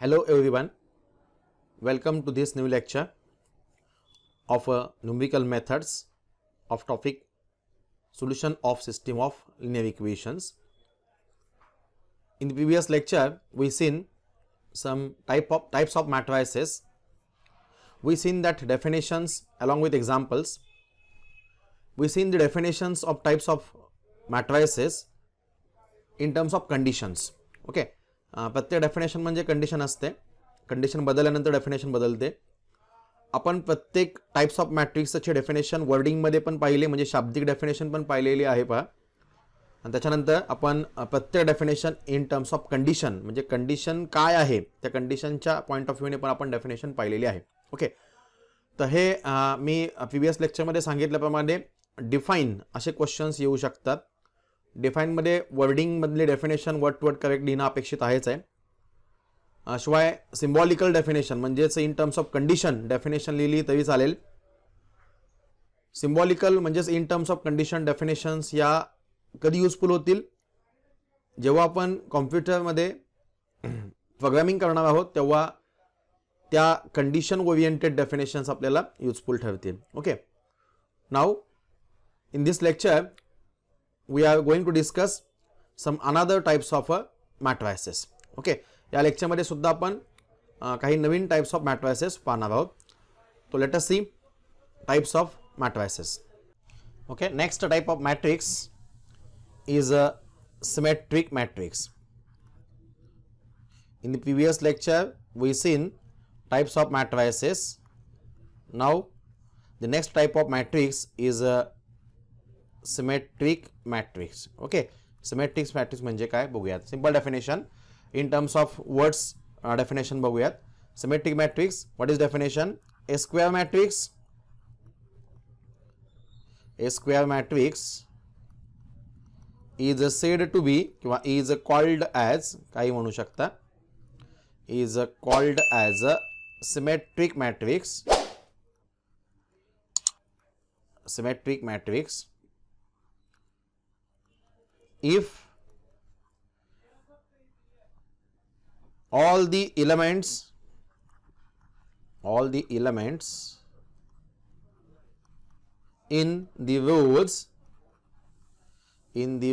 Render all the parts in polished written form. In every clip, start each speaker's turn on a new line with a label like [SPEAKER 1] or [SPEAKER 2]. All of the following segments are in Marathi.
[SPEAKER 1] Hello everyone, welcome to this new lecture of numerical methods of topic solution of system of linear equations. In the previous lecture we seen some types of matrices. We seen that definitions along with examples. We seen the definitions of types of matrices in terms of conditions. Okay, प्रत्येक डेफिनेशन म्हणजे कंडिशन असते, कंडिशन बदलल्यानंतर डेफिनेशन बदलते. आपण प्रत्येक टाइप्स ऑफ मॅट्रिक्सचे डेफिनेशन वर्डिंग मध्ये पण पाहिले, म्हणजे शाब्दिक डेफिनेशन पण पाहिलेली आहे पहा. आणि त्याच्यानंतर आपण प्रत्येक definition in terms of condition, म्हणजे कंडिशन काय आहे त्या कंडिशनच्या पॉइंट ऑफ व्ह्यूने पण आपण डेफिनेशन पाहिलेली आहे. ओके, तर हे मी प्रिवियस लेक्चरमध्ये सांगितल्याप्रमाणे डिफाइन असे क्वेश्चन्स येऊ शकतात. डिफाइन मध्ये वर्डिंग मधले definition word to word correct लिहिणं अपेक्षित आहेच आहे. शिवाय सिम्बॉलिकल डेफिनेशन म्हणजेच in terms of condition definition लिहिली तरी चालेल. सिम्बॉलिकल म्हणजेच in terms of condition definitions या कधी युजफुल होतील, जेव्हा आपण कॉम्प्युटरमध्ये प्रोग्रामिंग करणार आहोत तेव्हा त्या कंडिशन ओरिएंटेड डेफिनेशन्स आपल्याला युजफुल ठरतील. Okay, now in this lecture we are going to discuss some another types of matrices. Okay, या लेक्चर मध्ये सुद्धा आपण काही नवीन टाइप्स ऑफ मॅट्रिसेस पाहणार आहोत. तो let us see types of matrices. Okay, next type of matrix is a symmetric matrix. In the previous lecture we seen types of matrices. Now the next type of matrix is a symmetric matrix. Okay, symmetric matrix म्हणजे काय बघूयात. Simple definition in terms of words definition बघूयात. Symmetric matrix, what is definition? A square matrix, a square matrix is said to be किंवा इज कॉल्ड ॲज, काही म्हणू शकता, is called as a symmetric matrix. Symmetric matrix if all the elements in the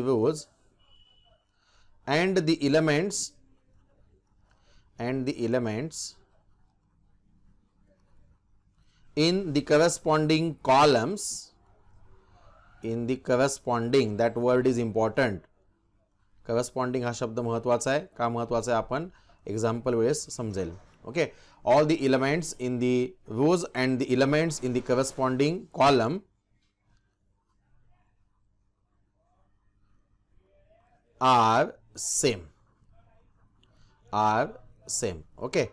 [SPEAKER 1] rows and the elements in the corresponding columns, in the corresponding, that word is important. corresponding हा शब्द महत्वाचा आहे. का महत्वाचा आहे आपण एक्झाम्पल वेळेस समजेल. Okay, all the elements in the rows and the elements in the corresponding column are same. Okay,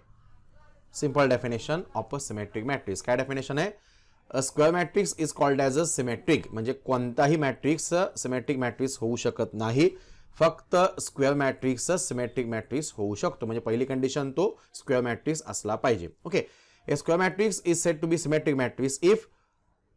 [SPEAKER 1] simple definition of a symmetric matrix. काय definition आहे? A square matrix is called as a symmetric. म्हणजे कोणताही मॅट्रिक्स सिमेट्रिक मॅट्रिक्स होऊ शकत नाही, फक्त स्क्वेअर मॅट्रिक्स सिमेट्रिक मॅट्रिक्स होऊ शकतो. म्हणजे पहिली कंडिशन तो स्क्वेअर मॅट्रिक्स असला पाहिजे. Okay, a square matrix is said to be symmetric matrix if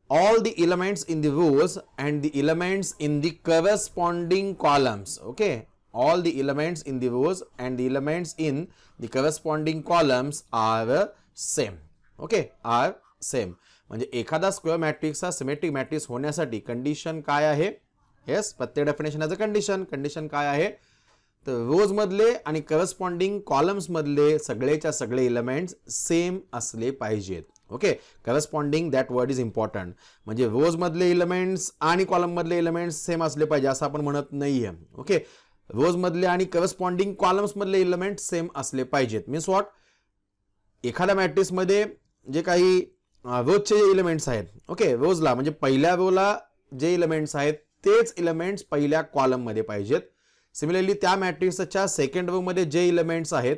[SPEAKER 1] all the elements in the rows and the elements in the corresponding columns, okay, all the elements in the rows and the elements in the corresponding columns are same. Okay, are same. म्हणजे एखादा स्क्वेअर मॅट्रिक्स हा सिमेट्रिक मॅट्रिक्स होण्यासाठी कंडिशन काय आहे? येस, प्रत्येक डेफिनेशन ॲज अ कंडिशन काय आहे? तर रोज मधले आणि करस्पॉन्डिंग कॉलम्स मधले सगळेच्या सगळे एलिमेंट्स सेम असले पाहिजेत. Okay, corresponding, that word is important. म्हणजे रोज मधले एलिमेंट्स आणि कॉलम मधले एलिमेंट्स सेम असले पाहिजे असं आपण म्हणत नाहीये. ओके, रोज मधले आणि करस्पॉन्डिंग कॉलम्स मधले एलिमेंट्स सेम असले पाहिजेत. Means what? एखाद्या मॅट्रिक्स मध्ये जे काही रोजचे जे एलिमेंट्स आहेत, ओके, रोजला म्हणजे पहिल्या रोला जे एलिमेंट्स आहेत तेच एलिमेंट्स पहिल्या कॉलम मध्ये पाहिजेत. सिमिलरली त्या मॅट्रिक्सच्या सेकंड रो मध्ये जे एलिमेंट्स आहेत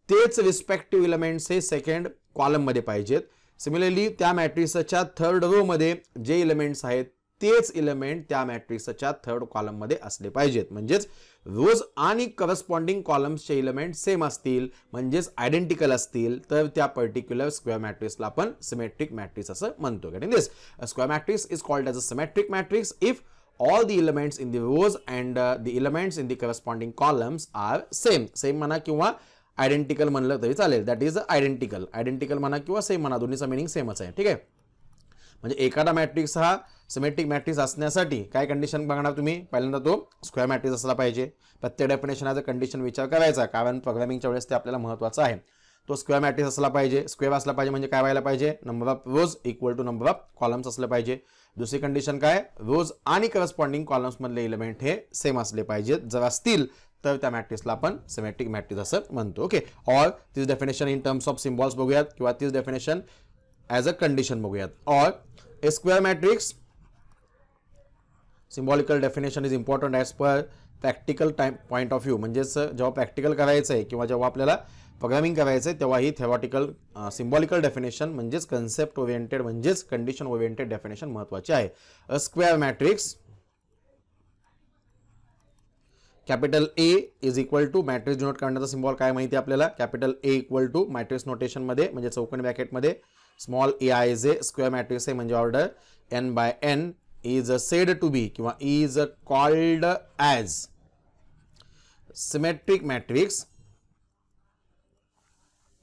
[SPEAKER 1] तेच रिस्पेक्टिव्ह एलिमेंट्स हे सेकंड कॉलम मध्ये पाहिजेत. सिमिलरली त्या मॅट्रिक्सच्या थर्ड रो मध्ये जे एलिमेंट्स आहेत तेच एलिमेंट त्या मॅट्रिक्सच्या थर्ड कॉलम मध्ये असले पाहिजेत. म्हणजेच रोज आणि करस्पॉन्डिंग कॉलम्सचे एलिमेंट सेम असतील, म्हणजेच आयडेंटिकल असतील, तर त्या पर्टिक्युलर स्क्वेअर मॅट्रिक्सला आपण सिमेट्रिक मॅट्रिक्स असं म्हणतो. Getting this? A square matrix is called as a symmetric matrix if all the elements in the rows and the elements in the corresponding columns are same. Same म्हणा किंवा आयडेंटिकल म्हणलं तरी चालेल. That is identical. आयडेंटिकल म्हणा किंवा सेम म्हणा, दोन्हीचा मिनिंग सेमच आहे. ठीक आहे. म्हणजे एखादा मॅट्रिक्स हा सिमेट्रिक मॅट्रिक्स असण्यासाठी काय कंडिशन बघणार तुम्ही? पहिल्यांदा तो स्क्वेअर मॅट्रिक्स असला पाहिजे. प्रत्येक डेफिनेशनचा कंडिशन विचार करायचा, कारण प्रोग्रामिंगच्या वेळेस ते आपल्याला महत्त्वाचं आहे. तो स्क्वेअर मॅट्रिक्स असला पाहिजे. स्क्वेअर असला पाहिजे म्हणजे काय व्हायला पाहिजे? Number of rows equal to number of columns असले पाहिजे. दुसरी कंडिशन काय? रोज आणि करस्पॉन्डिंग कॉलम्स मधले एलिमेंट हे सेम असले पाहिजेत. जर असतील तर त्या मॅट्रिक्सला आपण सिमेट्रिक मॅट्रिक्स असं म्हणतो. Okay. Or this definition in terms of symbols बघूयात, किंवा तीच डेफिनेशन ॲज अ कंडिशन बघूयात. Or A square matrix symbolical definition is important as per practical time point of view. म्हणजेच जेव्हा प्रॅक्टिकल करायचं आहे किंवा जेव्हा आपल्याला प्रोग्रामिंग करायचं आहे तेव्हा ही थेरॉटिकल सिम्बॉलिकल डेफिनेशन म्हणजेच कन्सेप्ट ओरिएंटेड म्हणजेच कंडिशन ओरिएंटेड डेफिनेशन महत्त्वाची आहे. A square matrix capital A is equal to matrix denote करण्याचा सिम्बॉल काय माहिती आपल्याला? Capital A equal to matrix notation मध्ये म्हणजे चौकोनी ब्रॅकेटमध्ये small a i j square matrix आहे म्हणजे order n by n is said to be किंवा is called as symmetric matrix,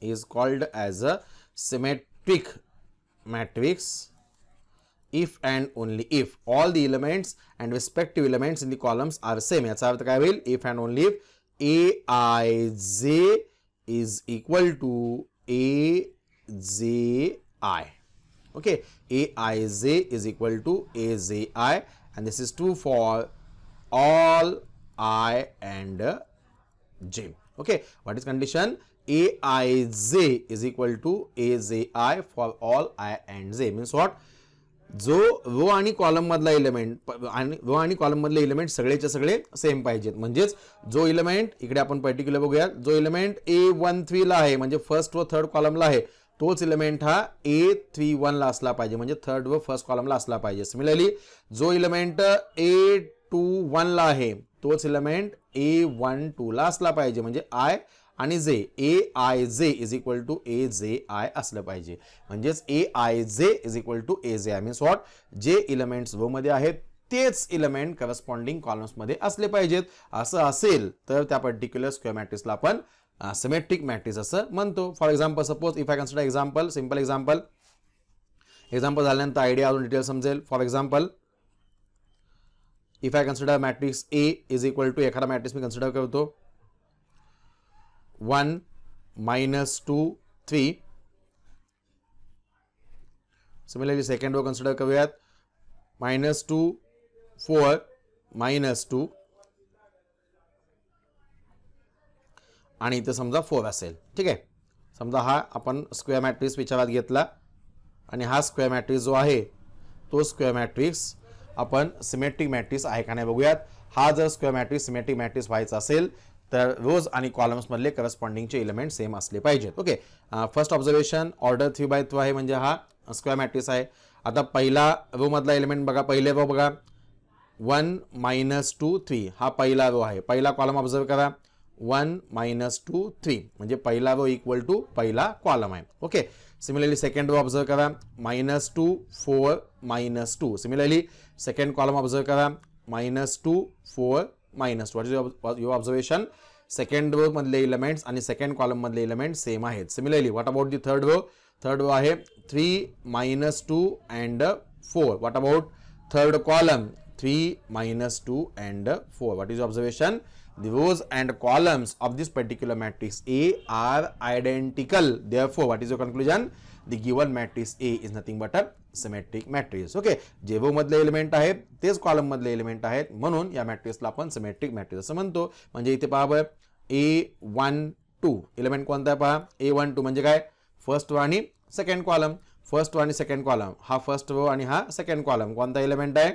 [SPEAKER 1] is called as a symmetric matrix if and only if all the elements and respective elements in the columns are same. याचा अर्थ काय होईल? if and only if aij is equal to aji. Okay, aij is equal to aji, and this is true for all I and j. Okay, what is condition? aij is equal to aji for all I and j means what? जो रो आणि कॉलम मधला एलिमेंट आणि रो आणि कॉलम मधले एलिमेंट सगळेचे सगळे सेम पाहिजेत. म्हणजेच जो एलिमेंट इकडे आपण पर्टिक्युलर बघूया, जो एलिमेंट A13 ला आहे म्हणजे फर्स्ट व थर्ड कॉलमला आहे तोच एलिमेंट हा A31 ला असला पाहिजे म्हणजे थर्ड व फर्स्ट कॉलमला असला पाहिजे. सिमिलरली जो एलिमेंट A21 ला आहे तोच एलिमेंट A12 ला असला पाहिजे म्हणजे I आणि जे aij is equal to aji असलं पाहिजे. म्हणजेच aij is equal to aji means what? जे एलिमेंट्स रो मध्ये आहेत तेच एलिमेंट करस्पॉन्डिंग कॉलम्स मध्ये असले पाहिजेत. असं असेल तर त्या पर्टिक्युलर स्क्वेअर मॅट्रिक्सला आपण सिमेट्रिक मॅट्रिक्स असं म्हणतो. For example suppose if I consider example, simple example झाल्यानंतर आयडिया अजून डिटेल समजेल. For example if I consider matrix A is equal to एखादा मॅट्रिक्स मी कन्सिडर करतो 1 -2 3. सिमिलरली सेकंड रो कन्सिडर करूयात -2 4 -2 आणि इथे समजा 4 असेल. ठीक आहे. समजा हा आपण स्क्वेअर मॅट्रिक्स विचारात घेतला आणि हा स्क्वेअर मॅट्रिक्स जो आहे तो स्क्वेअर मॅट्रिक्स आपण सिमेट्रिक मॅट्रिक्स आहे का नाही बघूयात. हा जर स्क्वेअर मॅट्रिक्स सिमेट्रिक मॅट्रिक्स व्हायचा असेल तर रोज आणि कॉलम्स मधले करस्पॉन्डिंगचे एलिमेंट सेम असले पाहिजेत. ओके. फर्स्ट ऑब्झर्वेशन ऑर्डर 3/3 आहे म्हणजे हा स्क्वेअर मॅट्रिक्स आहे. आता पहिला रो मधला एलिमेंट बघा, पहिले रो बघा 1 -2 3 हा पहिला रो आहे. पहिला कॉलम ऑब्झर्व करा 1 -2 3 म्हणजे पहिला रो इक्वल टू पहिला कॉलम आहे. Okay. Similarly second row observe करा -2 4 -2. सिमिलरली सेकंड कॉलम ऑब्झर्व करा -2 4 -2. What is your observation? Second row मधले एलिमेंट्स आणि सेकंड कॉलम मधले एलिमेंट सेम आहेत. Similarly what about the third row? Third row आहे 3 -2 and 4. What about third column? 3 -2 and 4. What is your observation? The rows and columns of this particular matrix A are identical. Therefore, what is your conclusion? The given matrix A is nothing but a symmetric matrix. Okay. जे रो मधले एलिमेंट आहेत तेच कॉलम मधले एलिमेंट आहेत म्हणून या मॅट्रिक्सला आपण सिमेट्रिक मॅट्रिक्स असं म्हणतो. म्हणजे इथे पहा बरं A12 एलिमेंट कोणता आहे पहा. A12 म्हणजे काय? फर्स्ट रो आणि सेकंड कॉलम. फर्स्ट रो आणि सेकंड कॉलम हा फर्स्ट रो आणि हा सेकंड कॉलम कोणता एलिमेंट आहे?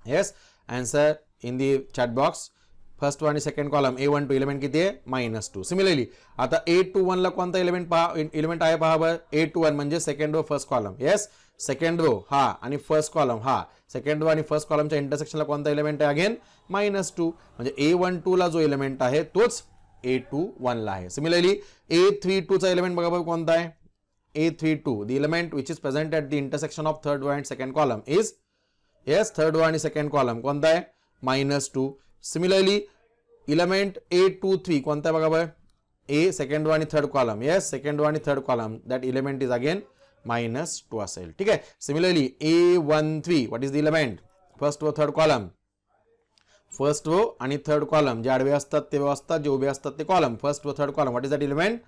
[SPEAKER 1] Yes, answer in the chat box. First row आणि सेकंड कॉलम A12 एलिमेंट किती आहे? -2. सिमिलरली आता A21 ला कोणता एलिमेंट आहे पहा बरं. A21 म्हणजे second row first column. Yes, second row हा आणि फर्स्ट कॉलम हा. सेकंड रो आणि फर्स्ट कॉलमच्या इंटरसेक्शनला कोणता एलिमेंट आहे? अगेन -2. म्हणजे A12 ला जो एलिमेंट आहे तोच A21 ला आहे. सिमिलरली A32 चा एलिमेंट बघा बरं कोणता आहे? A32 the element which is present at the intersection of third row and second column is, yes, third row आणि second column कोणता आहे? -2. Similarly element A23 कोणता आहे बघा बरं? A second row आणि third column. Yes, second row आणि third column. That element is again -2 असेल. ठीक आहे. Similarly, A13. What is the element? First row, third column. First row आणि third column. जे आडवे असतात ते row असतात, जे उभे असतात ते column. First row, third column. What is that element?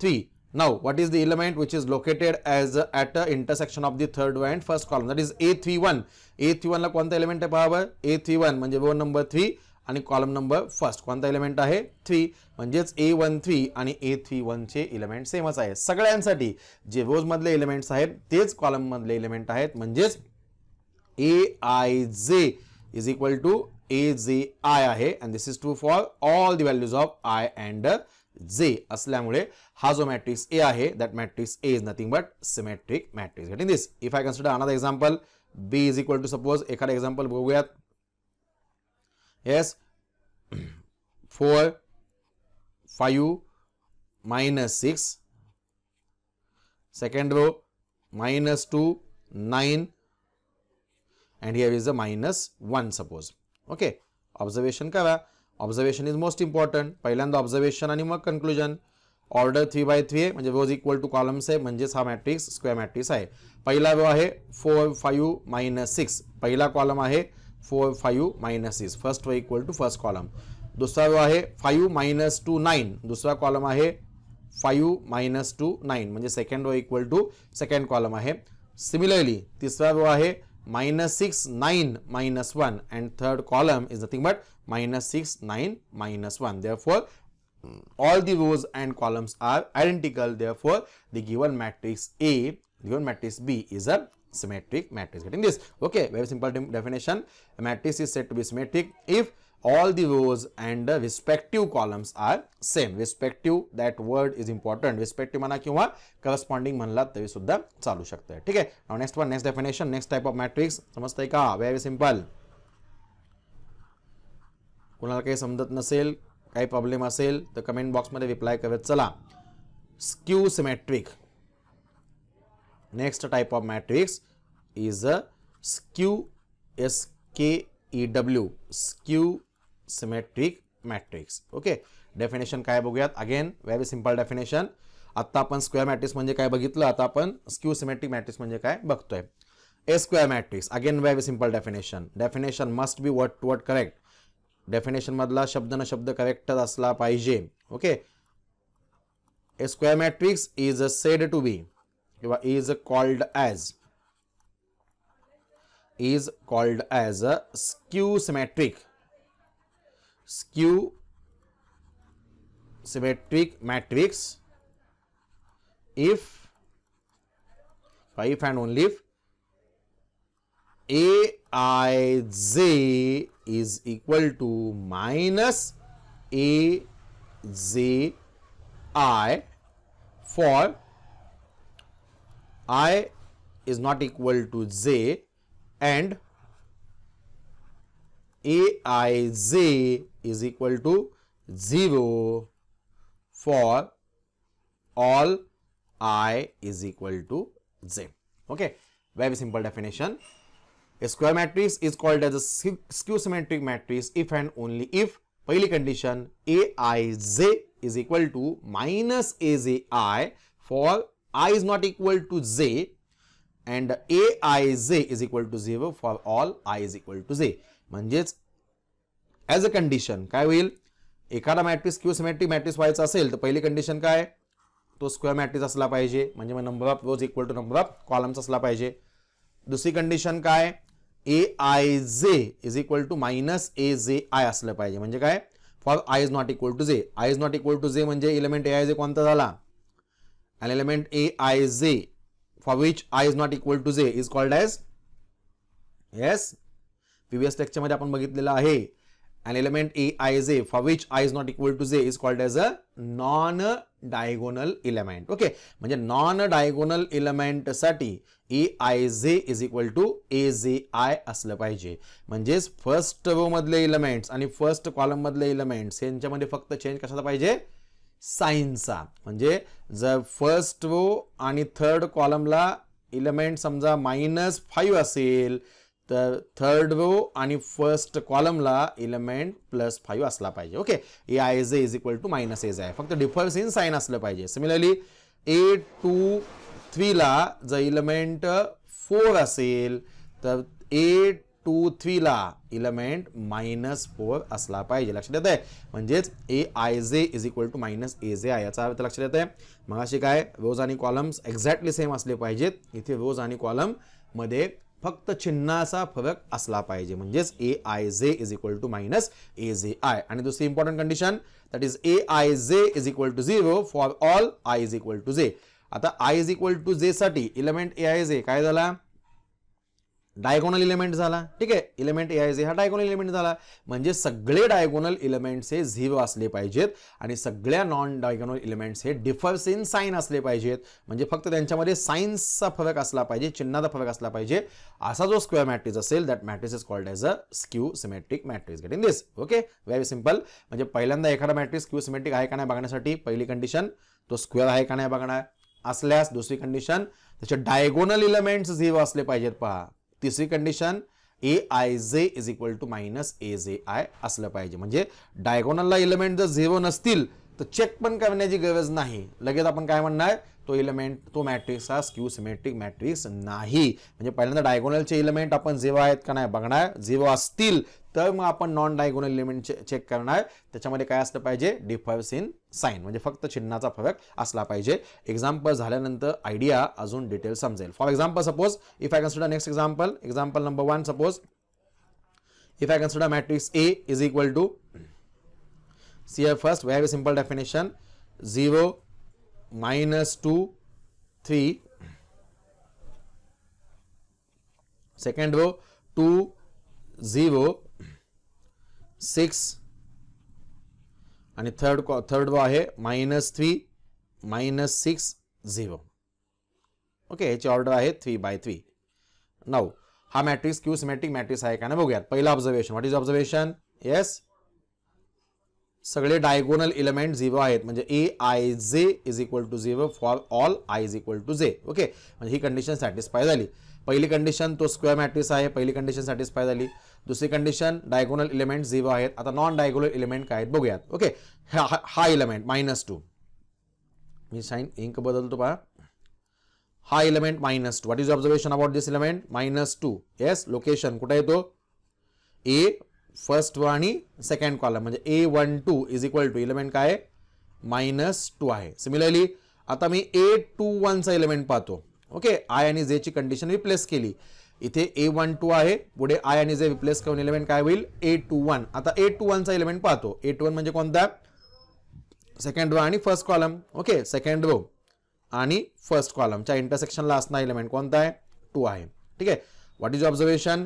[SPEAKER 1] 3. Now, what is the element which is located at a intersection of the third row and first column? That is A31. A31 ला कोणता एलिमेंट आहे पहा बरं. A31 म्हणजे row number 3 आणि कॉलम नंबर फर्स्ट. कोणता एलिमेंट आहे? 3. म्हणजेच A13 आणि A31 चे एलिमेंट सेमच आहे. सगळ्यांसाठी जे रोज मधले एलिमेंट्स आहेत तेच कॉलम मधले एलिमेंट आहेत. म्हणजेच Aij is equal to Aji आहे. and this is true for all the values of I and J असल्यामुळे हा जो मॅट्रिक्स A आहे, that matrix A is nothing but symmetric matrix. Getting this? If I consider another example, B is equal to, suppose एखादा एक्झाम्पल बघूयात. Yes, 4, 5, -6. Second row, -2, 9. And here is a -1, suppose. Okay. Observation करा. Observation is most important. पहिल्यांदा observation आणि मग conclusion. Order 3 by 3 आहे, म्हणजे rows equal to columns आहे, म्हणजेच हा मॅट्रिक्स स्क्वेअर मॅट्रिक्स आहे. पहिला रो आहे 4, 5, -6. पहिला कॉलम आहे 4, 5, -6. First row equal to first column. दुसरा रो आहे 5, -2, 9. दुसरा कॉलम आहे 5, -2, 9. म्हणजे second row equal to second column आहे. सिमिलरली तिसरा रो आहे -6, 9, -1 and third column is nothing but -6, 9, -1. Therefore, all the rows and columns are identical. Therefore, the given matrix A, given matrix B is a symmetric matrix. Getting this? Okay, very simple definition. A matrix is said to be symmetric if all the rows and the respective columns are same. Respective, that word is important. Respective म्हणा किंवा corresponding म्हणला तरी सुद्धा चालू शकते. ठीक आहे. Now next one, next definition, next type of matrix. समजतंय का? Very simple. कोणाला काही समजत नसेल, काही प्रॉब्लेम असेल तर कमेंट बॉक्समध्ये रिप्लाय करत चला. Skew symmetric. Next type of matrix is a skew, SKEW, skew symmetric matrix. Okay, definition काय बघूयात. Again, very simple definition. आता आपण स्क्वेअर मॅट्रिक्स म्हणजे काय बघितलं, आता आपण स्क्यू सिमेट्रिक मॅट्रिक्स म्हणजे काय बघतोय. A square matrix, again very simple definition. Definition must be word to word correct. Definition मधला शब्द न शब्द करेक्ट असला पाहिजे. Okay, a square matrix is said to be, is called as a skew symmetric matrix if and only if Aij is equal to -Aji for I is not equal to j and Aij is equal to 0 for all I is equal to j. Okay, very simple definition. A square matrix is called as a skew symmetric matrix if and only if पहिली condition Aij is equal to -Aji for I is not equal to j and Aij is equal to 0 for all I is equal to j. म्हणजेच ॲज अ कंडिशन काय होईल, एखादा मॅट्रिक्स स्क्यू सिमेट्रिक मॅट्रिक्स व्हायचा असेल तर पहिली कंडिशन काय, तो स्क्वेअर मॅट्रिक्स असला पाहिजे, म्हणजे मग number of rows equal to number of columns असला पाहिजे. दुसरी कंडिशन काय, Aij is equal to -Aji असलं पाहिजे. म्हणजे काय, for I is not equal to j. I is not equal to j म्हणजे एलिमेंट Aij कोणता झाला, an element Aij for which I is not equal to j is called as, yes, previous lecture मध्ये आपण बघितलेलं आहे, an element Aij for which I is not equal to j is called as a non diagonal element. Okay, म्हणजे नॉन डायगोनल एलिमेंट साठी Aij is equal to Aji असलं पाहिजे. म्हणजेच फर्स्ट रो मधले एलिमेंट्स आणि फर्स्ट कॉलम मधले एलिमेंट्स यांच्यामध्ये फक्त चेंज कशाला पाहिजे, साइनचा. म्हणजे जर फर्स्ट रो आणि थर्ड कॉलमला एलिमेंट समजा -5 असेल तर थर्ड रो आणि फर्स्ट कॉलमला इलेमेंट +5 असला पाहिजे. Okay, AIJ is equal to -AJ आहे. फक्त डिफरन्स इन साइन असलं पाहिजे. सिमिलरली A23 ला जर इलेमेंट 4 असेल तर A23 ला इलेमेंट -4 असला पाहिजे. लक्षात येत आहे. म्हणजेच AIJ is equal to -AJ आहे. याचा अर्थ लक्षात येत आहे. मग अशी काय रोज आणि कॉलम्स एक्झॅक्टली सेम असले पाहिजेत. इथे रोज आणि कॉलम मध्ये फक्त चिन्हाचा फरक असला पाहिजे. म्हणजेच AIJ is equal to -AJI. आणि दुसरी important condition that is AIJ is equal to 0 for all I is equal to J. आता I is equal to J साठी इलेमेंट AIJ काय झाला, डायगोनल इलेमेंट झाला. ठीक आहे, इलेमेंट AIJ हा डायगोनल इलेमेंट झाला. म्हणजे सगळे डायगोनल इलेमेंट्स हे 0 असले पाहिजेत आणि सगळ्या नॉन डायगोनल इलेमेंट्स हे डिफर्स इन साइन असले पाहिजेत. म्हणजे फक्त त्यांच्यामध्ये साइन्सचा फरक असला पाहिजे, चिन्हाचा फरक असला पाहिजे. असा जो स्क्वेअर मॅट्रिक्स असेल that matrix is called as a skew symmetric matrix. Getting this? Okay, very simple. म्हणजे पहिल्यांदा एखादा मॅट्रिक्स स्क्यू सिमेट्रिक आहे का नाही बघण्यासाठी पहिली कंडिशन तो स्क्वेअर आहे का नाही बघणार असल्यास, दुसरी कंडिशन त्याचे डायगोनल इलेमेंट्स 0 असले पाहिजेत. पहा, तिसरी condition AIJ is equal to -AJI असलं पाहिजे. म्हणजे डायगोनलला इलेमेंट जर 0 नसतील तर चेक पण करण्याची गरज नाही. लगेच आपण काय म्हणणार, तो इलेमेंट तो मॅट्रिक्स हा स्क्यू सिमेट्रिक मॅट्रिक्स नाही. म्हणजे पहिल्यांदा डायगोनलचे इलेमेंट आपण 0 आहेत का नाही बघणार. 0 असतील तर मग आपण नॉन डायगोनल इलेमेंट चेक करणार. त्याच्यामध्ये काय असलं पाहिजे, डिफर्स इन साइन. म्हणजे फक्त चिन्हाचा फरक असला पाहिजे. एक्झाम्पल झाल्यानंतर आयडिया अजून डिटेल समजेल. For example, suppose if I consider next example number 1. Suppose if I consider matrix A is equal to, see here first, we have a simple definition: 0, -2, 3. Second row 2, 0, 6. आणि थर्ड रो आहे -3, -6, 0. ओके, याची ऑर्डर आहे 3/3. नाउ हा मॅट्रिक्स क्यू सिमेट्रिक मॅट्रिक्स आहे का नाही बघूयात. पहिला observation, what is observation? Yes, सगळे डायगोनल इलेमेंट 0 आहेत. म्हणजे AIJ is equal to 0 for all I is equal to J. Okay, म्हणजे ही कंडिशन सॅटिस्फाय झाली. पहिली कंडिशन तो स्क्वेअर मॅट्रिक्स आहे, पहिली कंडिशन सॅटिस्फाय झाली. दुसरी कंडिशन डायगोनल इलेमेंट 0 आहेत. आता नॉन डायगोनल इलेमेंट काय आहेत बघूयात. ओके, हा इलेमेंट -2, मी साइन इंक बदलतो पहा. हा element -2. What is observation about this element? -2. Yes, location कुठे येतो? A फर्स्ट रो आणि सेकंड कॉलम. म्हणजे A12 is equal to element काय -2 आहे. सिमिलरली आता मी A21 चा इलेमेंट पाहतो. ओके, I आणि J ची कंडिशन रिप्लेस केली. इथे A12 आहे, पुढे I आणि J रिप्लेस करून इलेमेंट काय होईल? A21. आता A21 चा इलेमेंट पाहतो. A21 म्हणजे कोणता? सेकंड रो आणि first column. Okay, second row आणि फर्स्ट कॉलमच्या इंटरसेक्शनला असणारा इलेमेंट कोणता आहे? 2 आहे. ठीक आहे, what is observation?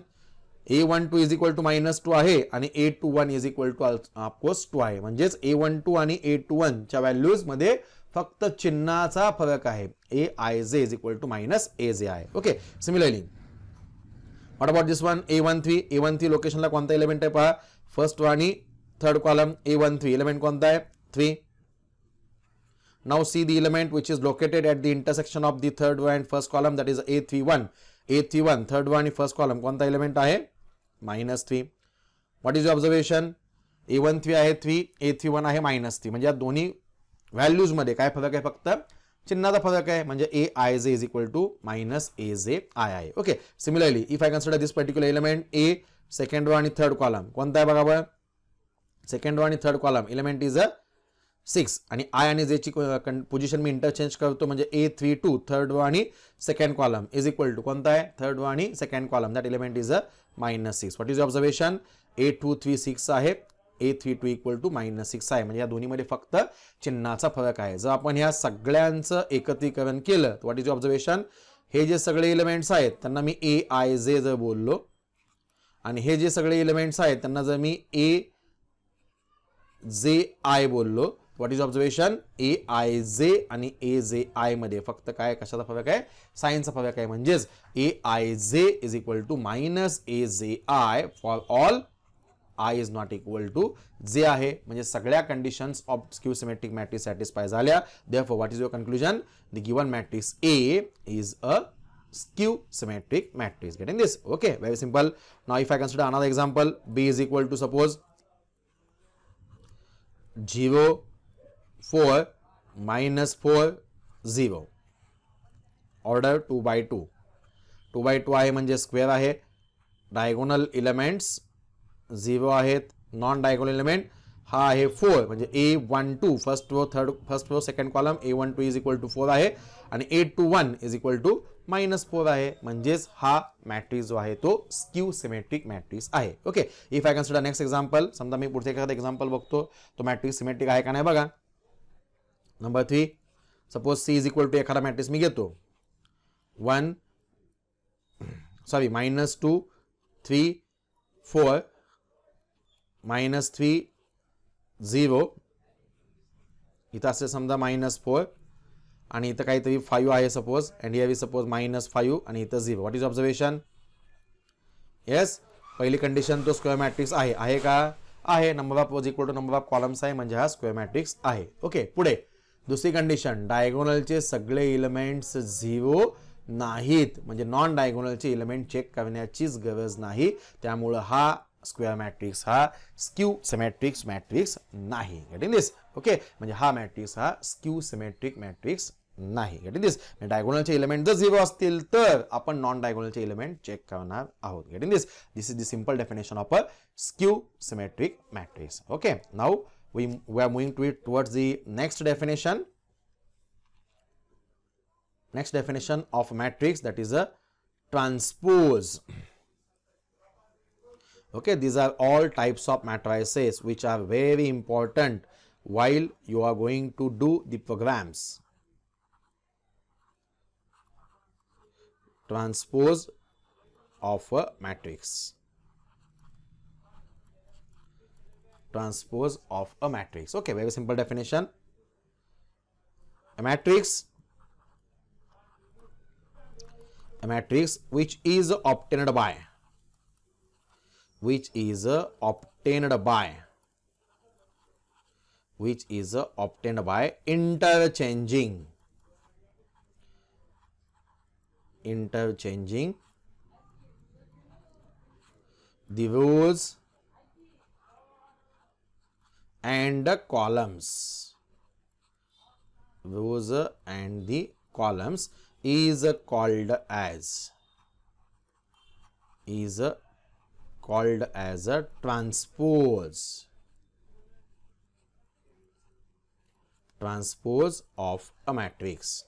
[SPEAKER 1] A12 is equal to -2 आहे आणि A21 is equal to of course 2 आहे. म्हणजेच A12 आणि A21 च्या व्हॅल्यूज मध्ये फक्त चिन्हाचा फरक आहे. AIJ is equal to -AJ आहे. Okay, similarly what about this one? A13. A13 लोकेशनला कोणता इलेमेंट आहे पहा, फर्स्ट रो आणि थर्ड कॉलम. A13 इलेमेंट कोणता आहे? 3. Now see the element which is located at the intersection of the third row and first column, that is A31. A31 third row आणि first column कोणता element आहे? -3. What is your observation? A13 आहे 3, A31 आहे -3. म्हणजे या दोन्ही व्हॅल्यूज मध्ये काय फरक आहे? फक्त चिन्हाचा फरक आहे. म्हणजे AIJ is equal to -AJI आहे. Okay, similarly if I consider this particular element A second row आणि थर्ड कॉलम कोणता आहे बघा बरं. सेकंड रो आणि थर्ड कॉलम इलेमेंट इज 6 आणि I आणि J ची पोझिशन मी इंटरचेंज करतो. म्हणजे A32 थर्ड रो आणि second column is equal to कोणता आहे? थर्ड रो आणि second column. That element is -6. What is observation? A23 6 आहे, A32 इक्वल टू -6 आहे. म्हणजे या दोन्हीमध्ये फक्त चिन्हाचा फरक आहे. जर आपण ह्या सगळ्यांचं एकत्रीकरण केलं तर व्हॉट इज ऑब्झर्वेशन? हे जे सगळे एलिमेंट्स आहेत त्यांना मी AIJ जर बोललो आणि हे जे सगळे एलिमेंट्स आहेत त्यांना जर मी AJI बोललो, व्हॉट इज ऑब्झर्वेशन? AIJ आणि AJI मध्ये फक्त काय कशाचा फरक आहे? साइनचा फरक आहे. म्हणजेच AIJ is equal to -AJI for all I is not equal to J आहे. म्हणजे सगळ्या conditions of skew symmetric matrix satisfy झाल्या. Therefore what is your conclusion? The given matrix A is a skew symmetric matrix. Getting this? Okay, very simple. Now if I consider another example, B is equal to suppose 0 4 minus 4 0, order 2 by 2. 2 by 2 आहे म्हणजे स्क्वेअर आहे. डायगोनल एलिमेंट्स 0 आहेत. नॉन डायगोनल एलिमेंट हा आहे 4 म्हणजे A12 first row second column A12 is equal to 4 आहे आणि A21 इज इक्वल टू -4 आहे. म्हणजेच हा मॅट्रिक्स जो आहे तो स्क्यू सिमेट्रिक मॅट्रिक्स आहे. Okay, if I consider next example, समजा मी पुढचे एखादा एक्झाम्पल बघतो तो मॅट्रिक्स सिमेट्रिक आहे का नाही बघा. Number 3, suppose C is equal to एखादा मॅट्रिक्स मी घेतो -2 3 4 -3 0, इथं असेल समजा -4 आणि इथं काहीतरी 5 आहे suppose, and here is suppose -5 आणि इथं 0. What is observation? येस, पहिली कंडिशन तो स्क्वेअर मॅट्रिक्स आहे का? आहे. Number of rows equal to number of columns आहे म्हणजे हा स्क्वेअर मॅट्रिक्स आहे. ओके, पुढे दुसरी कंडिशन, डायगोनलचे सगळे एलिमेंट्स 0 नाहीत म्हणजे नॉन डायगोनलचे एलिमेंट चेक करण्याचीच गरज नाही. त्यामुळे हा स्क्वेअर मॅट्रिक्स हा स्क्यू सिमेट्रिक मॅट्रिक्स नाही. गेटिंग दिस? ओके, म्हणजे हा मॅट्रिक्स हा स्क्यू सिमेट्रिक मॅट्रिक्स नाही. गेटिंग दिस? डायगोनलचे एलिमेंट जर 0 असतील तर आपण नॉन डायगोनलचे एलिमेंट चेक करणार आहोत. Getting this? This is the simple definition of a skew symmetric matrix. Okay, now we are moving towards the next definition. Next definition of matrix, that is a transpose. Okay, these are all types of matrices which are very important while you are going to do the programs. Transpose of a matrix. Transpose of a matrix. Okay, very simple definition. A matrix which is obtained by interchanging the rows and the columns. Rows and the columns is called as a transpose of a matrix.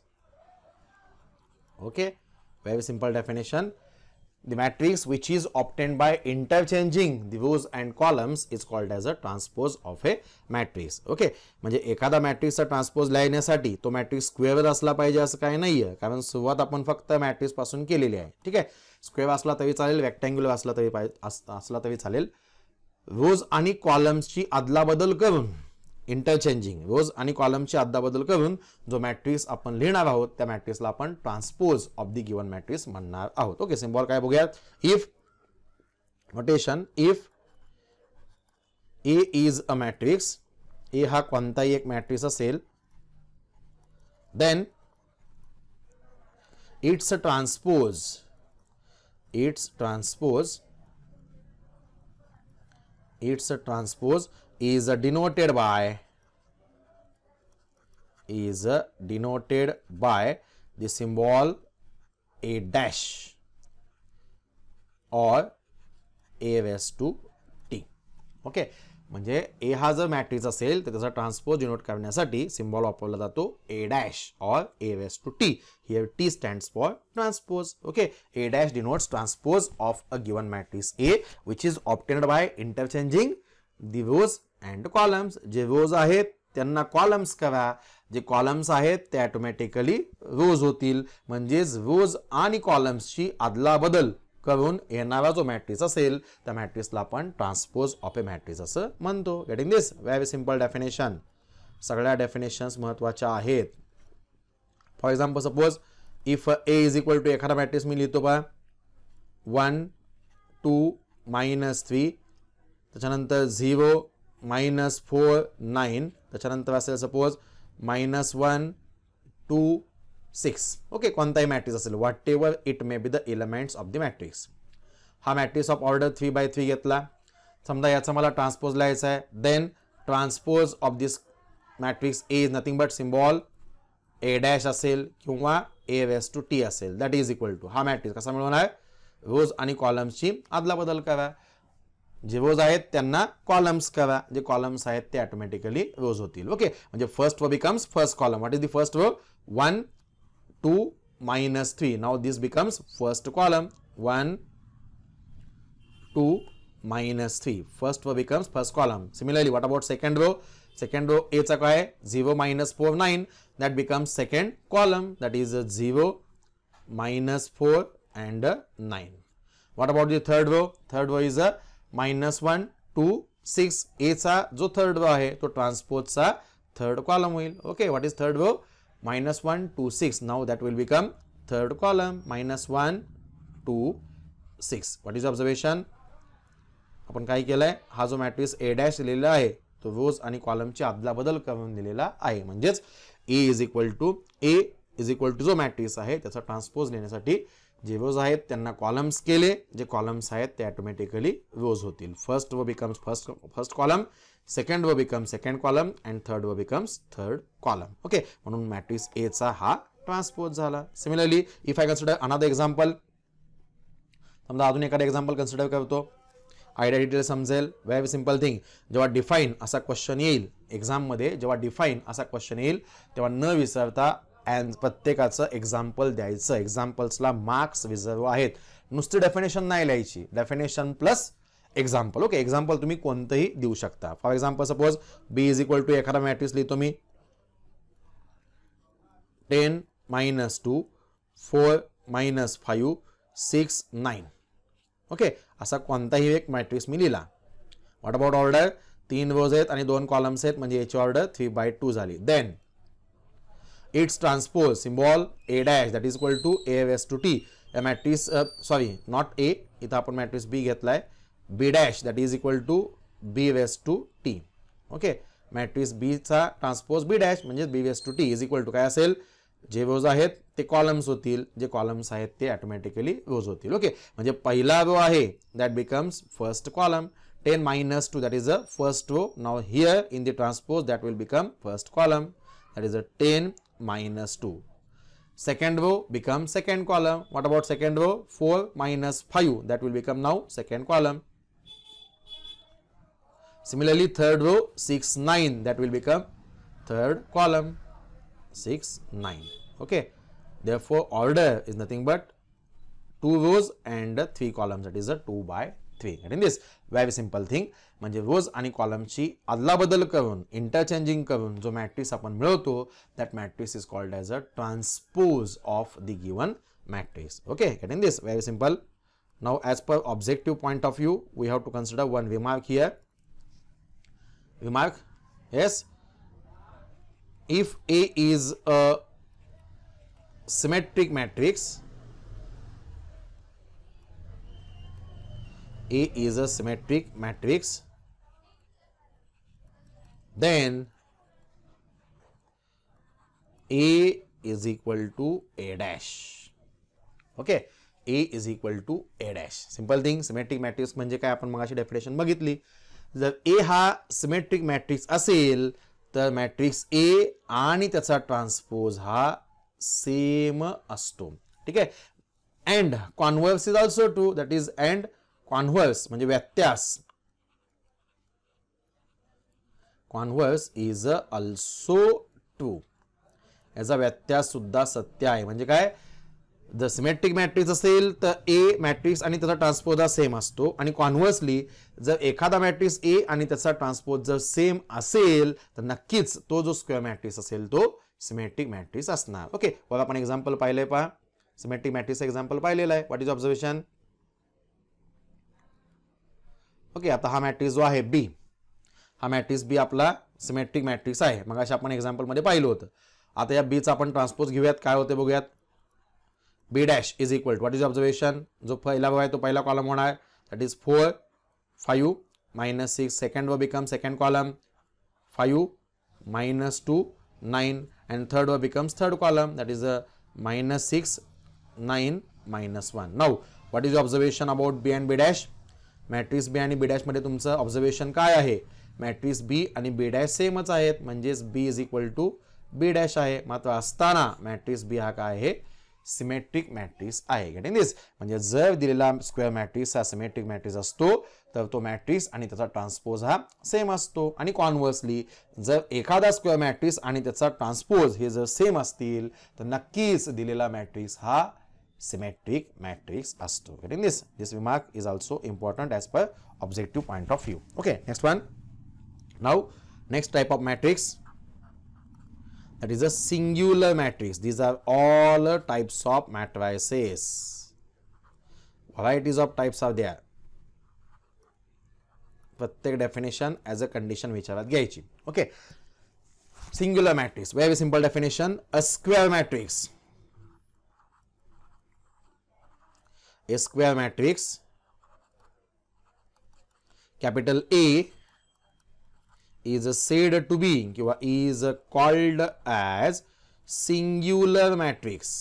[SPEAKER 1] Okay, very simple definition. The matrix which is obtained by interchanging the rows and columns is called as a transpose of a matrix. Okay, म्हणजे एखादा मॅट्रिक्सचा ट्रान्सपोज लिहिण्यासाठी तो मॅट्रिक्स स्क्वेअर असला पाहिजे असं काही नाहीये, कारण सुरुवात आपण फक्त मॅट्रिक्स पासून केलेली आहे. ठीक आहे, स्क्वेअर असला तरी चालेल, रेक्टँग्युलर असला तरी चालेल. रोज आणि कॉलम्सची अदलाबदल करून इंटरचेंजिंग रोज आणि कॉलमची अदलाबदल करून जो मॅट्रिक्स आपण लिहिणार आहोत त्या मॅट्रिक्सला आपण transpose of the given matrix म्हणणार आहोत. ओके, सिम्बॉल काय बघूया. If notation, if A is a matrix, A हा कोणताही एक मॅट्रिक्स असेल, then its transpose is denoted by the symbol a dash or a raised to t. Okay, म्हणजे ए हा जर मॅट्रिक्स असेल तर त्याचा ट्रान्सपोज डिनोट करण्यासाठी सिम्बॉल वापरला जातो a dash or a raised to t. Here t stands for transpose. Okay, a dash denotes transpose of a given matrix A which is obtained by interchanging the rows and columns. जे रोज आहेत त्यांना कॉलम्स करा, जे कॉलम्स आहेत ते ऑटोमॅटिकली रोज होतील. म्हणजेच रोज आणि कॉलम्सची अदलाबदल करून येणारा जो मॅट्रिक्स असेल त्या मॅट्रिक्सला आपण ट्रान्सपोज ऑफ ए मॅट्रिक्स असं म्हणतो. Getting this? Very simple definition. सगळ्या डेफिनेशन्स महत्त्वाच्या आहेत. For example, suppose if A is equal to एखादा मॅट्रिक्स मी लिहितो बा 1 2 -3, त्याच्यानंतर 0 -4 9, त्याच्यानंतर असेल सपोज -1 2 6. ओके, कोणताही मॅट्रिक्स असेल, whatever it may be the elements of the matrix. हा मॅट्रिक्स ऑफ ऑर्डर 3x3 घेतला. समजा याचा मला ट्रान्सपोज लिहायचा आहे. Then transpose of this matrix A is nothing but symbol A dash असेल किंवा ए रेस टू टी असेल. दॅट इज इक्वल टू, हा मॅट्रिक्स कसा मिळवणार, रोज आणि कॉलम्सची अदला बदल करा. जे रोज आहेत त्यांना कॉलम्स करा, जे कॉलम्स आहेत ते ऑटोमॅटिकली रोज होतील. ओके, म्हणजे first row becomes first column. What is the first row, 1 2 -3. Now this becomes first column. 1 2 -3. First row becomes first column. Similarly, what about second row? Second row A चा काय, 0 -4 9. That becomes second column. That is 0 -4 and 9. What about the third row? Third row is a -1 2 6. A चा जो third row आहे तो transpose चा third column होईल. Okay, what is third row? -1 2 6. Now that will become third column. -1 2 6. What is observation? आपण काय केलंय, हा जो मॅट्रिक्स ए डॅश दिलेला आहे तो रोज आणि कॉलमची अदला बदल करून दिलेला आहे. म्हणजेच ए इज इक्वल टू जो मॅट्रिक्स आहे त्याचा ट्रान्सपोज लिहिण्यासाठी जे रोज आहेत त्यांना कॉलम्स केले, जे कॉलम्स आहेत ते ऑटोमॅटिकली रोज होतील. First row becomes first column, second row becomes second column and third row becomes third column. Okay, म्हणून मॅट्रिक्स ए चा हा ट्रान्सपोज झाला. Similarly if I consider another example, समजा अजून एखादा एक्झाम्पल कन्सिडर करतो, आयडिया डिटेल समजेल. व्हेरी सिंपल थिंग, जेव्हा डिफाईन असा क्वेश्चन येईल एक्झाममध्ये, जेव्हा डिफाईन असा क्वेश्चन येईल तेव्हा न विसरता प्रत्येकाचं एक्झाम्पल द्यायचं. एक्झाम्पल्सला मार्क्स रिझर्व आहेत. नुसती डेफिनेशन नाही लिहायची, definition plus example. Okay, example तुम्ही कोणतंही देऊ शकता. For example suppose B is equal to एखादा मॅट्रिक्स लिहितो मी 10 -2 4 -5 6 9. ओके, असा कोणताही एक मॅट्रिक्स मी लिहिला. व्हॉट अबाउट ऑर्डर, 3 रोज आहेत आणि 2 कॉलम्स आहेत, म्हणजे याची ऑर्डर 3/2 झाली. Then its transpose symbol A dash that is equal to A raise to T. या मॅट्रिक्स सॉरी नॉट ए, इथं आपण मॅट्रिक्स बी घेतलाय, B dash that is equal to B raise to T. Okay, matrix B चा ट्रान्सपोज बी डॅश म्हणजे B raise to T is equal to काय असेल, जे रोज आहेत ते कॉलम्स होतील, जे कॉलम्स आहेत ते ऑटोमॅटिकली रोज होतील. ओके, म्हणजे पहिला रो आहे that becomes first column. 10 -2 that is the first row. Now here in the transpose that will become first column, that is a 10 -2. Second row becomes second column. What about second row? 4 -5 that will become now second column. Similarly third row 6 9 that will become third column. 6 9. Okay, therefore order is nothing but 2 rows and 3 columns, that is a 2/3. Getting this? Very simple thing. म्हणजे रोज आणि कॉलमची अदलाबदल करून इंटरचेंजिंग करून जो मॅट्रिक्स आपण मिळवतो that matrix is called as a transpose of the given matrix. Okay, getting this? Very simple. Now as per objective point of view we have to consider one remark here. Remark, yes, if A is a symmetric matrix, A is a symmetric matrix, then A is equal to A dash. Okay, A is equal to A dash. Simple thing. Symmetric matrix म्हणजे काय आपण मगाशी डेफिनेशन बघितली. जर A हा सिमेट्रिक मॅट्रिक्स असेल तर मॅट्रिक्स A आणि त्याचा ट्रान्सपोज हा सेम असतो. ठीक आहे. And converse is also true. That is and converse म्हणजे व्यत्यास. Converse is also true. याचा व्यत्यास सुद्धा सत्य आहे. म्हणजे काय, जर सिमेट्रिक मॅट्रिक्स असेल तर ए मॅट्रिक्स आणि त्याचा ट्रान्सपोज हा सेम असतो, आणि कॉन्व्हर्सली जर एखादा मॅट्रिक्स ए आणि त्याचा ट्रान्सपोज जर सेम असेल तर नक्कीच तो जो स्क्वेअर मॅट्रिक्स असेल तो सिमेट्रिक मॅट्रिक्स असणार. ओके, बघा आपण एक्झाम्पल पाहिलंय पहा. सिमेट्रिक मॅट्रिक्स एक्झाम्पल पाहिलेलं आहे. What is observation? ओके, आता हा मॅट्रिक्स जो आहे बी, हा मॅट्रिक्स बी आपला सिमेट्रिक मॅट्रिक्स आहे. मग अशा आपण एक्झाम्पल मध्ये पाहिलं होतं. आता या बीचा आपण ट्रान्सपोज घेऊयात. काय होते बघूयात. B dash is equal to, what is observation? जो पहिला रो आहे तो पहिला कॉलम होणार. That is 4 5 -6. Second row become second column. 5 -2 9 and third row becomes third column, that is -6, 9, -1. Now what is observation about B and B dash? Matrix B आणि बी डॅश मध्ये तुमचं ऑब्झर्वेशन काय आहे? मॅट्रिक्स बी आणि बी डॅश सेमच आहेत, म्हणजेच B is equal to B dash आहे. मात्र असताना मॅट्रिक्स बी हा काय आहे? सिमेट्रिक मॅट्रिक्स आहे. Getting this? म्हणजे जर दिलेला स्क्वेअर मॅट्रिक्स हा सिमेट्रिक मॅट्रिक्स असतो तर तो मॅट्रिक्स आणि त्याचा ट्रान्सपोज हा सेम असतो. आणि कॉन्व्हर्सली जर एखादा स्क्वेअर मॅट्रिक्स आणि त्याचा ट्रान्सपोज हे जर सेम असतील तर नक्कीच दिलेला मॅट्रिक्स हा symmetric matrix asto. Getting this? This remark is also important as per objective point of view. Okay, next one. Now, next type of matrix, that is a singular matrix. These are all types of matrices. Varieties of types are there. प्रत्येक definition as a condition विचारात घ्यायची. Okay. Singular matrix. Very simple definition. A square matrix. A square matrix, capital A, is said to be किंवा is called as singular matrix.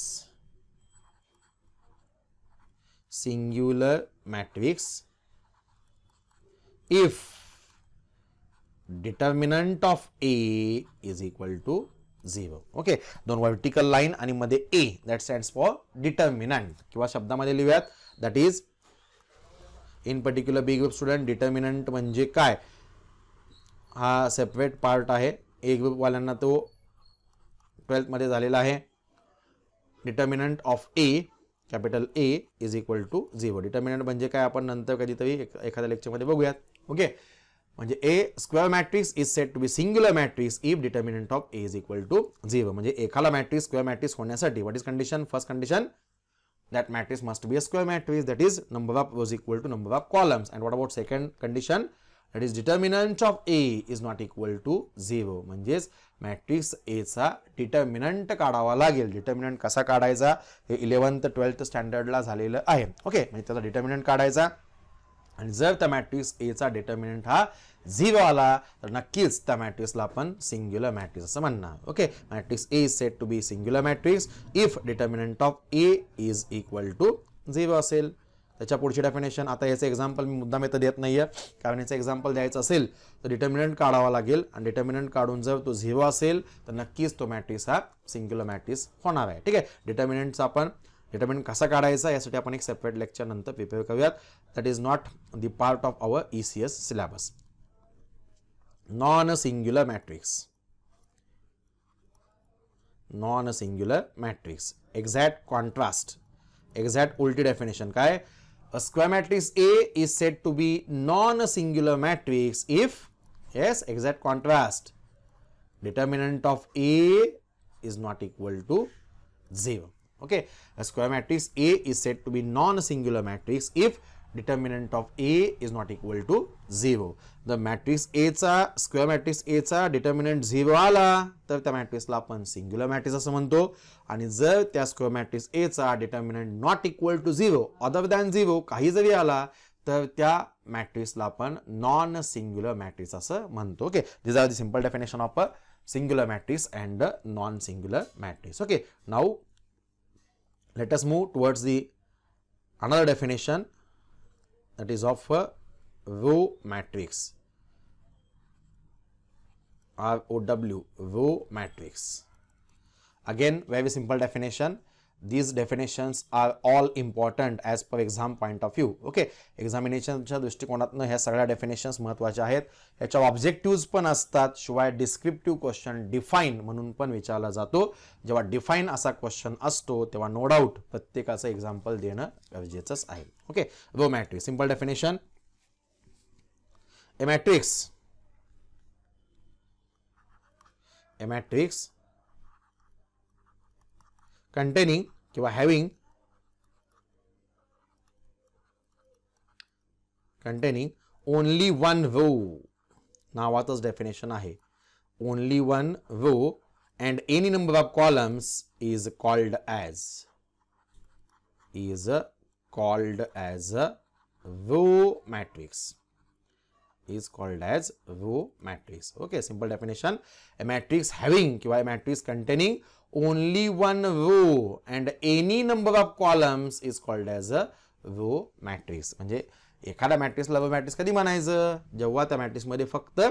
[SPEAKER 1] Singular matrix if determinant of A is equal to 0. Okay, दोन वर्टिकल लाईन आणि मध्ये A, that stands for determinant. किंवा शब्दामध्ये लिहूयात, that is in particular B group student, determinant म्हणजे काय हा सेपरेट पार्ट आहे. A ग्रुप वाल्यांना तो 12th मध्ये झालेला आहे. Determinant of A, capital A is equal to 0. Determinant म्हणजे काय आपण नंतर कधीतरी एखाद्या लेक्चरमध्ये बघूयात. ओके, म्हणजे A square matrix is said to be singular matrix if determinant of A is equal to 0. म्हणजे एखादा मॅट्रिक्स स्क्वेअर मॅट्रिक्स होण्यासाठी what is condition? First condition, that matrix must be a square matrix, that is number of rows equal to number of columns. And what about second condition? That is determinant of A is not equal to 0. म्हणजेच मॅट्रिक्स A चा डिटर्मिनंट काढावा लागेल. डिटर्मिनंट कसा काढायचा हे 11th 12th स्टँडर्डला झालेलं आहे. ओके, म्हणजे त्याचा डिटर्मिनंट काढायचा आणि जर त्या मॅट्रिक्स A चा डिटर्मिनंट हा 0 आला तर नक्कीच त्या मॅट्रिक्सला आपण सिंग्युलर मॅट्रिक्स असं म्हणणार. Okay, matrix A is said to be singular matrix if determinant of A is equal to 0 असेल. त्याच्या पुढची डेफिनेशन, आता याचं एक्झाम्पल मी मुद्दाम इथं देत नाहीये कारण याचं एक्झाम्पल द्यायचं असेल तर डिटर्मिनंट काढावा लागेल आणि डिटर्मिनंट काढून जर तो 0 असेल तर नक्कीच तो मॅट्रिक्स हा सिंग्युलर मॅट्रिक्स होणार आहे. ठीक आहे, डिटर्मिनंटचा आपण डिटर्मिनंट कसा काढायचा यासाठी आपण एक सेपरेट लेक्चर नंतर प्रिपेअर करूयात. That is not the part of our ECS syllabus. Non singular matrix, non singular matrix, exact contrast, exact उलटी डेफिनेशन काय? A square matrix A is said to be non-singular matrix if, yes, exact contrast, determinant of A is not equal to 0. Okay, a square matrix A is said to be non-singular matrix if determinant of A is not equal to 0. The matrix A चा, square matrix A चा determinant 0 आला तर त्या मॅट्रिक्सला आपण सिंग्युलर मॅट्रिक्स असं म्हणतो. आणि जर त्या स्क्वेअर मॅट्रिक्स A चा determinant not equal to 0, other than 0 काही जरी आला तर त्या मॅट्रिक्सला आपण नॉन सिंग्युलर मॅट्रिक्स असं म्हणतो. Okay, this are the simple definition of a singular matrix and non singular matrix. Okay, now let us move towards the another definition, that is of a row matrix, ROW, row matrix. Again, very simple definition. These definitions are all important as per exam point of view. Okay, एक्झामिनेशनच्या दृष्टिकोनातून ह्या सगळ्या डेफिनेशन्स महत्त्वाच्या आहेत. याच्या ऑब्जेक्टिव्हज पण असतात. शिवाय डिस्क्रिप्टिव्ह क्वेश्चन डिफाईन म्हणून पण विचारला जातो. जेव्हा डिफाईन असा क्वेश्चन असतो तेव्हा नो डाऊट प्रत्येकाचं एक्झाम्पल देणं गरजेचंच आहे. Okay, row matrix, simple definition. A matrix containing किंवा having containing only one row, नावातच डेफिनेशन आहे. only one row and any number of columns is called as a row matrix. is called as row matrix. Okay, simple definition. A matrix having किंवा a matrix containing only one row and any number of columns is called as a row matrix. म्हणजे एखादा मॅट्रिक्सला रो मॅट्रिक्स कधी म्हणायचं, जेव्हा त्या मॅट्रिक्स मध्ये फक्त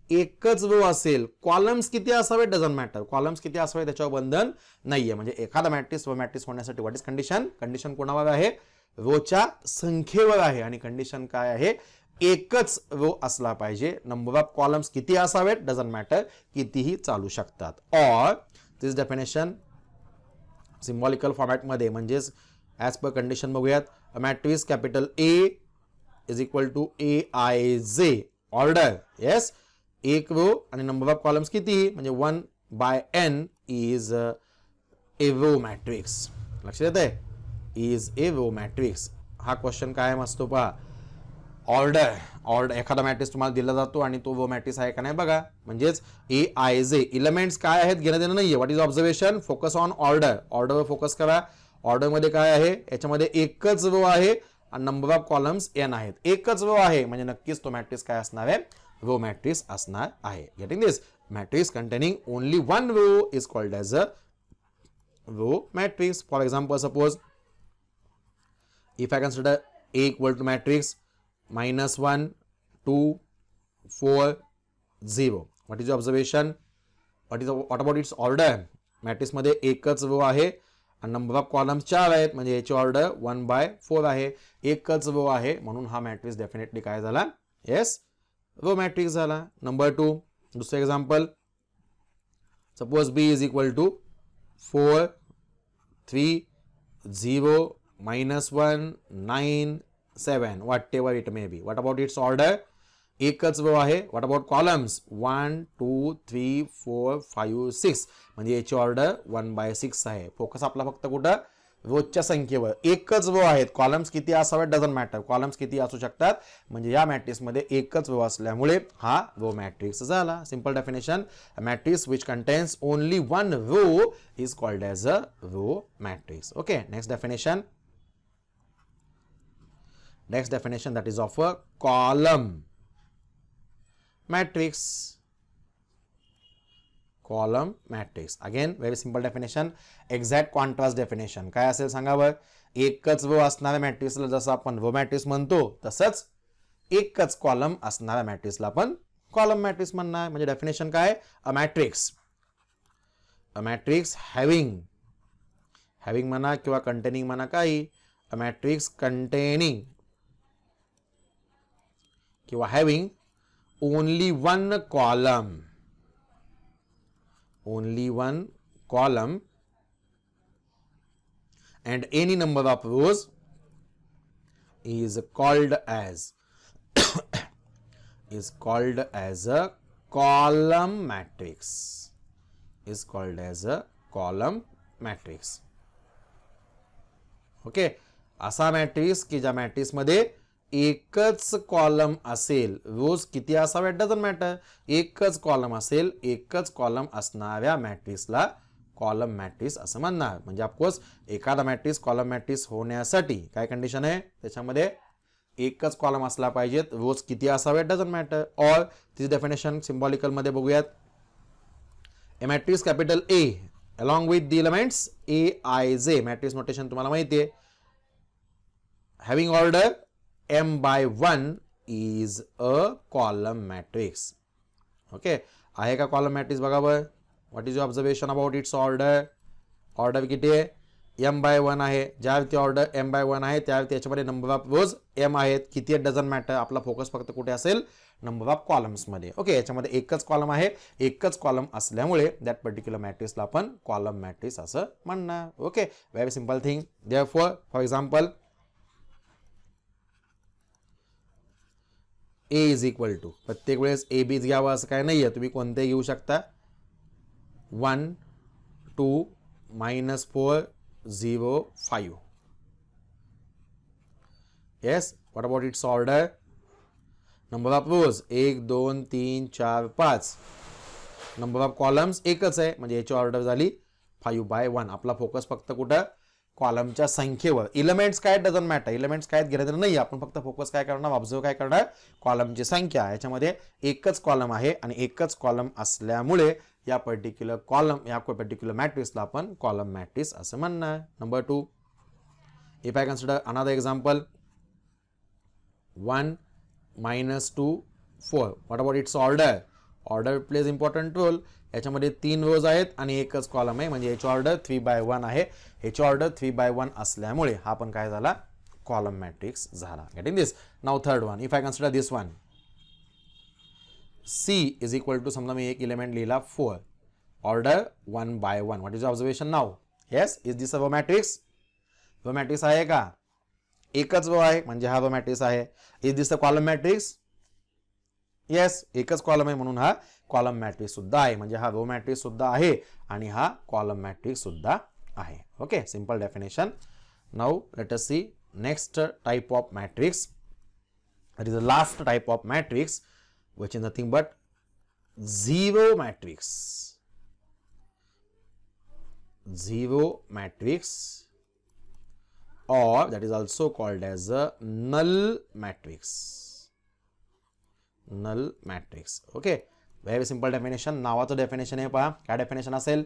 [SPEAKER 1] एकच रो असेल. कॉलम्स किती असावे डझंट मॅटर, कॉलम्स किती असावे त्याच्यावर बंधन नाहीये. म्हणजे एखादा मॅट्रिक्स रो मॅट्रिक्स होण्यासाठी व्हॉट इज कंडिशन, कंडिशन कोणावर आहे, रोच्या संख्येवर आहे. आणि कंडिशन काय आहे, एकच रो असला पाहिजे. नंबर ऑफ कॉलम्स किती असावेत डझंट मॅटर, कितीही चालू शकतात. Or this definition symbolical format मध्ये म्हणजेच ॲज पर कंडिशन बघूयात. A matrix capital A is equal to AIJ order. Yes, एक रो आणि नंबर ऑफ कॉलम्स किती म्हणजे 1/n is a row matrix. लक्षात येत आहे, इज ए रो मॅट्रिक्स. हा क्वेश्चन काय असतो पहा, ऑर्डर एखादा मॅट्रिक्स तुम्हाला दिला जातो आणि तो रो मॅट्रिक्स आहे का नाही बघा. म्हणजेच AIJ एलिमेंट्स काय आहेत घेणं देणं नाहीये. What is observation, focus on order. ऑर्डरवर फोकस करा. ऑर्डर मध्ये काय आहे, याच्यामध्ये एकच रो आहे आणि नंबर ऑफ कॉलम्स n आहेत. एकच रो आहे म्हणजे नक्कीच तो मॅट्रिक्स काय असणार आहे, रो मॅट्रिक्स असणार आहे. Getting this, matrix containing only one row is called as a row matrix. For example, suppose if I consider A equal to matrix -1 2 4 0. what is the observation, what about its order. Matrix मध्ये एकच रो आहे आणि नंबर ऑफ कॉलम्स 4 आहेत म्हणजे याची ऑर्डर 1/4 आहे. एकच रो आहे म्हणून हा मॅट्रिक्स डेफिनेटली काय झाला, येस रो मॅट्रिक्स झाला. नंबर 2, दुसरं एक्झाम्पल, suppose B is equal to 4 3 0 -1 9 7 whatever it may be. what about its order, एकच रो आहे. what about columns 1 2 3 4 5 6 म्हणजे याची ऑर्डर 1/6 आहे. फोकस आपला फक्त कुठं, रोजच्या संख्येवर. एकच रो आहेत, कॉलम्स किती असावेत डझंट मॅटर, कॉलम्स किती असू शकतात. म्हणजे या मॅट्रिक्स मध्ये एकच रो असल्यामुळे हा रो मॅट्रिक्स झाला. Simple definition, matrix which contains only one row is called as a row matrix. Okay, next definition. Next definition, that is of a column matrix. Column matrix. Again, very simple definition. Exact contrast definition. काय असेल सांगा बरं. एकच रो असणाऱ्या मॅट्रिक्सला जसं आपण रो मॅट्रिक्स म्हणतो तसंच एकच कॉलम असणाऱ्या मॅट्रिक्सला आपण कॉलम मॅट्रिक्स म्हणणार. म्हणजे डेफिनेशन काय, अ मॅट्रिक्स हॅव्हिंग म्हणा किंवा कंटेनिंग म्हणा काही. अ मॅट्रिक्स कंटेनिंग किंवा having only one column and any number of rows is called as a column matrix. is called as a column matrix. Okay, असा मॅट्रिक्स की ज्या मॅट्रिक्स मध्ये एकच कॉलम असेल, रोज किती असावे डझंट मॅटर, एकच कॉलम असेल, एकच कॉलम असणाऱ्या मॅट्रिक्सला कॉलम मॅट्रिक्स असं म्हणणार. म्हणजे ऑफकोर्स एखादा मॅट्रिक्स कॉलम मॅट्रिक्स होण्यासाठी काय कंडिशन आहे, त्याच्यामध्ये एकच कॉलम असला पाहिजेत, रोज किती असावे doesn't matter. Or this definition symbolical मध्ये बघूयात. A matrix capital A along with the elements AIJ, matrix notation तुम्हाला माहिती आहे. Having order m/1 is a column matrix. Okay, आहे का कॉलम मॅट्रिक्स बघा बरं. What is your observation about its order. Order किती आहे, m/1 आहे. ज्यावरती ऑर्डर m/1 आहे त्यावरती याच्यामध्ये नंबर ऑफ रोज m आहेत. किती आहेत डझंट मॅटर, आपला फोकस फक्त कुठे असेल, नंबर ऑफ कॉलम्स मध्ये. ओके, याच्यामध्ये एकच कॉलम आहे. एकच कॉलम असल्यामुळे दॅट पर्टिक्युलर मॅट्रिक्सला आपण कॉलम मॅट्रिक्स असं म्हणणार. Okay, very simple thing. Therefore for example A is equal to, प्रत्येक वेळेस A बीच घ्यावं असं काय नाहीये, तुम्ही कोणते घेऊ शकता. 1 2 -4 0 5. Yes, what about its order, number of rose 1 2 3 4 5. Number of columns एकच आहे म्हणजे याची ऑर्डर झाली 5/1. आपला फोकस फक्त कुठं, कॉलमच्या संख्येवर. इलेमेंट्स काय डझंट मॅटर, इलेमेंट्स काय घेणं नाही, आपण फक्त फोकस काय करणार, ऑब्झर्व काय करणार, कॉलमची संख्या. याच्यामध्ये एकच कॉलम आहे आणि एकच कॉलम असल्यामुळे या पर्टिक्युलर कॉलम, या पर्टिक्युलर मॅट्रिक्सला आपण कॉलम मॅट्रिक्स असं म्हणणार. Number 2, if I consider another example 1 -2 4. What about its order. Order plays important role. याच्यामध्ये 3 रोज आहेत आणि एकच कॉलम आहे, म्हणजे याची ऑर्डर 3/1 आहे. याची ऑर्डर 3/1 असल्यामुळे हा पण काय झाला, कॉलम मॅट्रिक्स झाला. Getting this. Now third one, if I consider this one, C is equal to, समजा मी एक इलेमेंट लिहिला 4, order 1/1. What is observation now. Yes, is this a row matrix. Row matrix आहे का, एकच रो आहे म्हणजे हा रो मॅट्रिक्स आहे. Is this a column matrix. Yes, एकच कॉलम आहे म्हणून हा कॉलम मॅट्रिक्स सुद्धा आहे, म्हणजे हा रो मॅट्रिक्स सुद्धा आहे आणि हा कॉलम मॅट्रिक्स सुद्धा आहे. Okay, simple definition. Now let us see next type of matrix. It is the last type of matrix which is nothing but zero matrix. Zero matrix, or that is also called as a null matrix. Null matrix. Okay, very simple definition. नावाचं डेफिनेशन आहे पहा, काय डेफिनेशन असेल,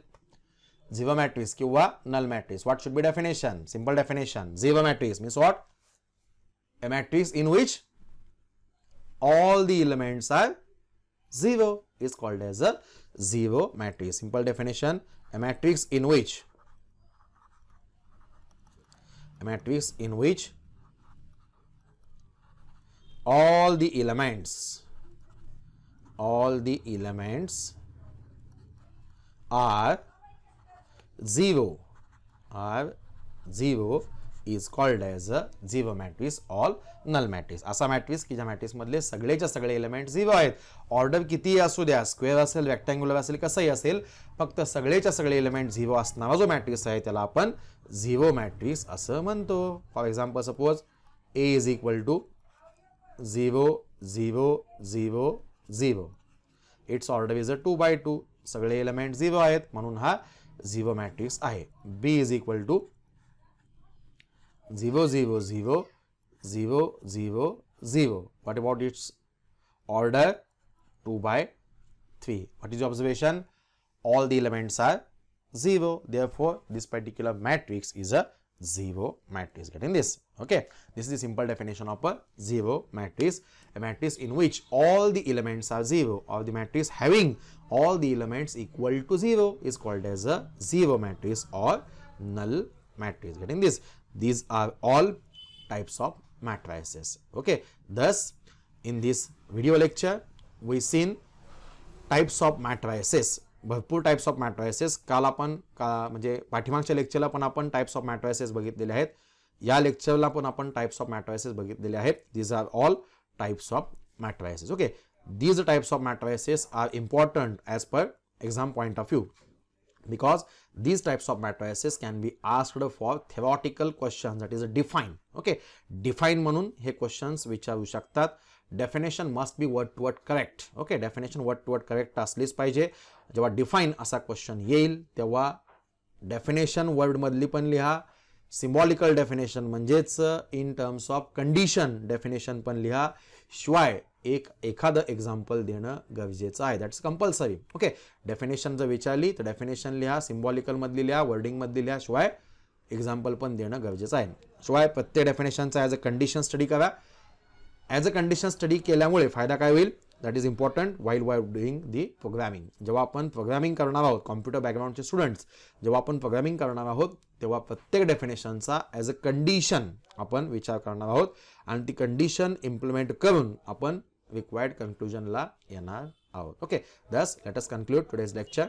[SPEAKER 1] झिरो मॅट्रिक्स किंवा null matrix. What should be definition, simple definition. Zero matrix means what, a matrix in which all the elements are zero is called as a zero matrix. Simple definition, a matrix in which all the elements are zero is called as a zero matrix or null matrix. असा मॅट्रिक्स की ज्या मॅट्रिक्स मधले सगळेच्या सगळे एलिमेंट झिरो आहेत. ऑर्डर कितीही असू द्या, स्क्वेअर असेल, रेक्टँग्युलर असेल, कसंही असेल, फक्त सगळेच्या सगळे एलिमेंट झिरो असणारा जो मॅट्रिक्स आहे त्याला आपण झिरो मॅट्रिक्स असं म्हणतो. For example, suppose A is equal to 0 0 0 0. It's order is a 2/2. सगळे एलिमेंट झिरो आहेत म्हणून हा झिरो मॅट्रिक्स आहे. B is equal to 0 0 0 0 0 0. What about its order? 2/3. What is the observation? All the elements are zero. Therefore, this particular matrix is a zero matrix. Getting this? Okay. This is the simple definition of a zero matrix. A matrix in which all the elements are zero, or the matrix having all the elements equal to zero is called as a zero matrix or null matrix. Getting this? These are all types of matrices. Okay, thus in this video lecture we seen types of matrices. भरपूर टाइप्स ऑफ मॅट्रायसेस काल आपण म्हणजे पाठीमागच्या लेक्चरला पण आपण टाइप्स ऑफ मॅट्रायसेस बघितलेले आहेत. या लेक्चरला पण आपण टाइप्स ऑफ मॅट्रायसेस बघितलेले आहेत. These are all types of matrices. Okay, these types of matrices are important as per exam point of view, because these types of matrices can be asked for theoretical questions, that is a define. Okay, define म्हणून हे questions विचारू शकतात. definition must be word to word correct. Okay, definition word to word correct असलीच पाहिजे. जेव्हा define असा question येईल तेव्हा definition word मधली पण लिहा, symbolical definition म्हणजेच in terms of condition definition पण लिहा, शिवाय एखादं एक्झाम्पल देणं गरजेचं आहे. That's compulsory. ओके, डेफिनेशन जर विचारली तर डेफिनेशन लिहा, सिम्बॉलिकल मधली लिहा, वर्डिंग मधली लिहा, शिवाय एक्झाम्पल पण देणं गरजेचं आहे. शिवाय प्रत्येक डेफिनेशनचा ॲज अ कंडिशन स्टडी करा. ॲज अ कंडिशन स्टडी केल्यामुळे फायदा काय होईल, that is important while doing the programming. जेव्हा आपण प्रोग्रामिंग करणार आहोत, कॉम्प्युटर बॅकग्राऊंडचे स्टुडंट्स जेव्हा आपण प्रोग्रामिंग करणार आहोत तेव्हा प्रत्येक डेफिनेशनचा ॲज अ कंडिशन आपण विचार करणार आहोत आणि ती कंडिशन इम्प्लिमेंट करून आपण required conclusion ला येणार आहोत. Okay, thus let us conclude today's lecture.